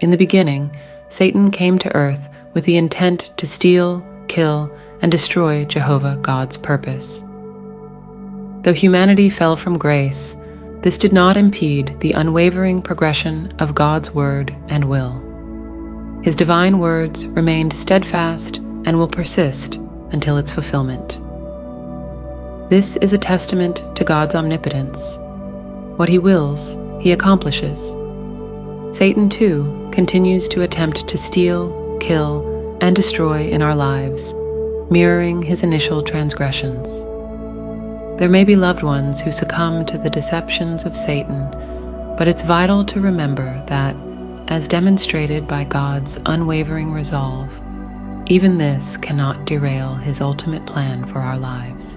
In the beginning, Satan came to earth with the intent to steal, kill, and destroy Jehovah God's purpose. Though humanity fell from grace, this did not impede the unwavering progression of God's word and will. His divine words remained steadfast and will persist until its fulfillment. This is a testament to God's omnipotence. What he wills, he accomplishes. Satan, too, continues to attempt to steal, kill, and destroy in our lives, mirroring his initial transgressions. There may be loved ones who succumb to the deceptions of Satan, but it's vital to remember that, as demonstrated by God's unwavering resolve, even this cannot derail his ultimate plan for our lives.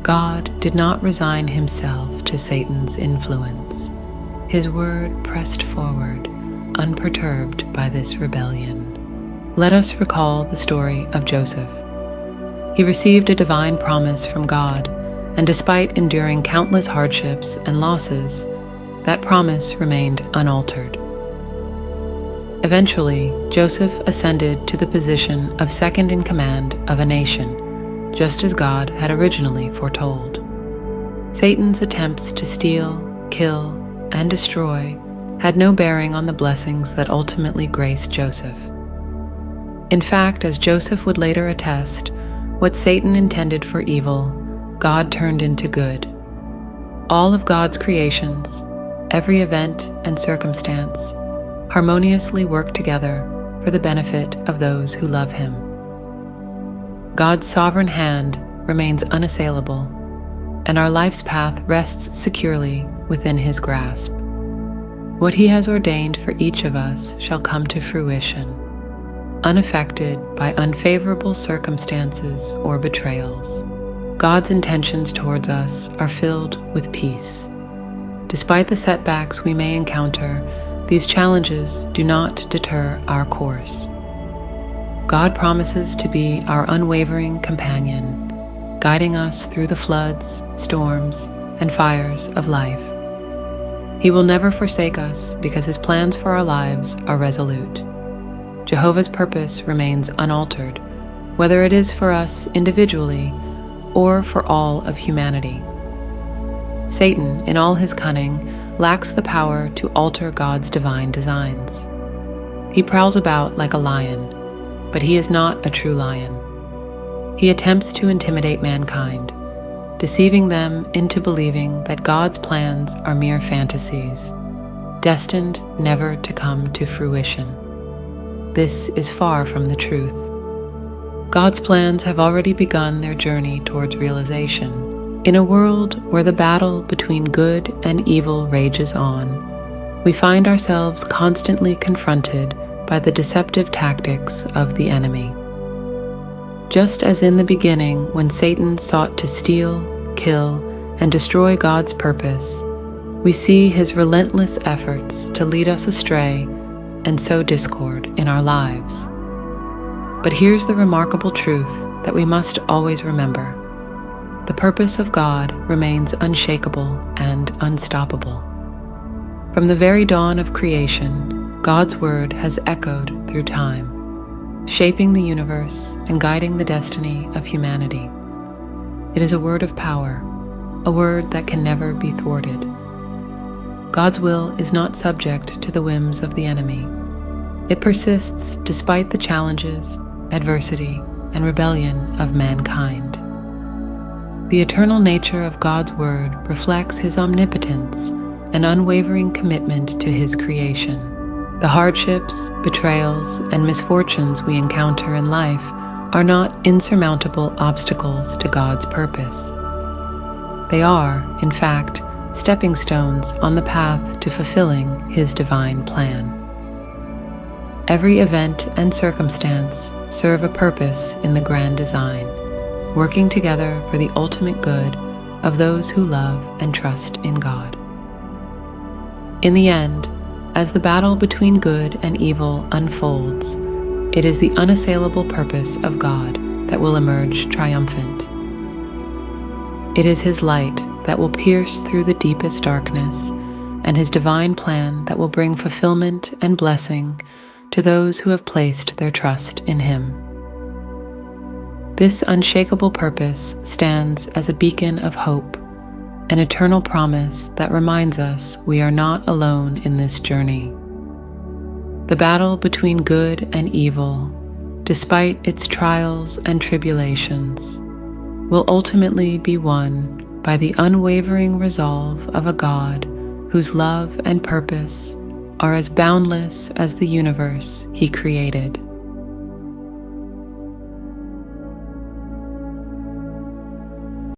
God did not resign himself to Satan's influence. His word pressed forward, unperturbed by this rebellion. Let us recall the story of Joseph. He received a divine promise from God, and despite enduring countless hardships and losses, that promise remained unaltered. Eventually, Joseph ascended to the position of second in command of a nation, just as God had originally foretold. Satan's attempts to steal, kill, and destroy had no bearing on the blessings that ultimately graced Joseph. In fact, as Joseph would later attest, what Satan intended for evil, God turned into good. All of God's creations, every event and circumstance, harmoniously work together for the benefit of those who love him. God's sovereign hand remains unassailable, and our life's path rests securely within his grasp. What he has ordained for each of us shall come to fruition, unaffected by unfavorable circumstances or betrayals. God's intentions towards us are filled with peace. Despite the setbacks we may encounter, these challenges do not deter our course. God promises to be our unwavering companion, guiding us through the floods, storms, and fires of life. He will never forsake us because his plans for our lives are resolute. Jehovah's purpose remains unaltered, whether it is for us individually or for all of humanity. Satan, in all his cunning, lacks the power to alter God's divine designs. He prowls about like a lion, but he is not a true lion. He attempts to intimidate mankind, deceiving them into believing that God's plans are mere fantasies, destined never to come to fruition. This is far from the truth. God's plans have already begun their journey towards realization. In a world where the battle between good and evil rages on, we find ourselves constantly confronted by the deceptive tactics of the enemy. Just as in the beginning when Satan sought to steal, kill, and destroy God's purpose, we see his relentless efforts to lead us astray and sow discord in our lives. But here's the remarkable truth that we must always remember. The purpose of God remains unshakable and unstoppable. From the very dawn of creation, God's word has echoed through time, shaping the universe and guiding the destiny of humanity. It is a word of power, a word that can never be thwarted. God's will is not subject to the whims of the enemy. It persists despite the challenges, adversity, and rebellion of mankind. The eternal nature of God's word reflects his omnipotence and unwavering commitment to his creation. The hardships, betrayals, and misfortunes we encounter in life are not insurmountable obstacles to God's purpose. They are, in fact, stepping stones on the path to fulfilling his divine plan. Every event and circumstance serve a purpose in the grand design, working together for the ultimate good of those who love and trust in God. In the end, as the battle between good and evil unfolds, it is the unassailable purpose of God that will emerge triumphant. It is his light that will pierce through the deepest darkness, and His divine plan that will bring fulfillment and blessing to those who have placed their trust in Him. This unshakable purpose stands as a beacon of hope, an eternal promise that reminds us we are not alone in this journey. The battle between good and evil, despite its trials and tribulations, will ultimately be won by the unwavering resolve of a God whose love and purpose are as boundless as the universe He created.